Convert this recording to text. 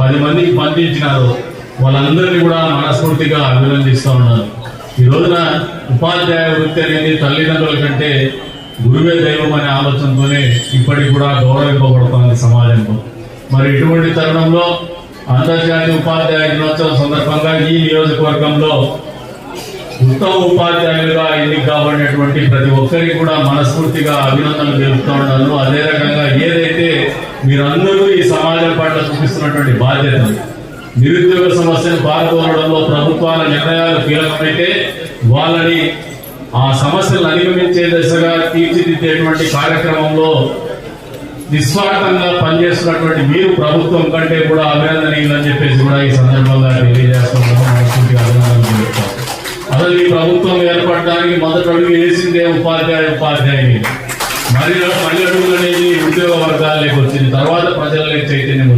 10 మందికి పంపించినారో వాళ్ళందరినీ కూడా మనస్ఫూర్తిగా అభినందిస్తూ ఉన్నారు. ఈ రోజున ఉపాధ్యాయ వృత్తి అనేది తల్లిదండ్రుల కంటే గురువే దైవం అనే ఆలోచనతోనే ఇప్పటికి కూడా గౌరవింపబడుతుంది సమాజంలో. మరి ఇటువంటి తరుణంలో అంతర్జాతీయ ఉపాధ్యాయ దినోత్సవం సందర్భంగా ఈ నియోజకవర్గంలో ఉత్తమ ఉపాధ్యాయులుగా ఎన్నిక కాబడినటువంటి ప్రతి ఒక్కరికి కూడా మనస్ఫూర్తిగా అభినందనలు తెలుపుతూ ఉన్నాను. అదే రకంగా ఏదైతే మీరందరూ ఈ సమాజం పట్ల చూపిస్తున్నటువంటి బాధ్యత, నిరుద్యోగ సమస్యను పాల్గొనడంలో ప్రభుత్వాల నిర్ణయాలు కీలకమైతే వాళ్ళని ఆ సమస్యలను అధిగమించే దశగా తీర్చిదిద్దేటువంటి కార్యక్రమంలో నిస్వార్థంగా పనిచేస్తున్నటువంటి మీరు ప్రభుత్వం కంటే కూడా అభినందనీయులని చెప్పేసి కూడా ఈ సందర్భంగా తెలియజేస్తున్నాము. మనస్ఫూర్తిగా అభినందనలు తెలుపుతాం. అసలు ఈ ప్రభుత్వం ఏర్పడడానికి మొదటి అడుగు వేసిందే ఉపాధ్యాయుని. మళ్ళీ అడుగులు అనేది ఉద్యోగ వర్గాలకు వచ్చింది, తర్వాత ప్రజలకి చైతన్యం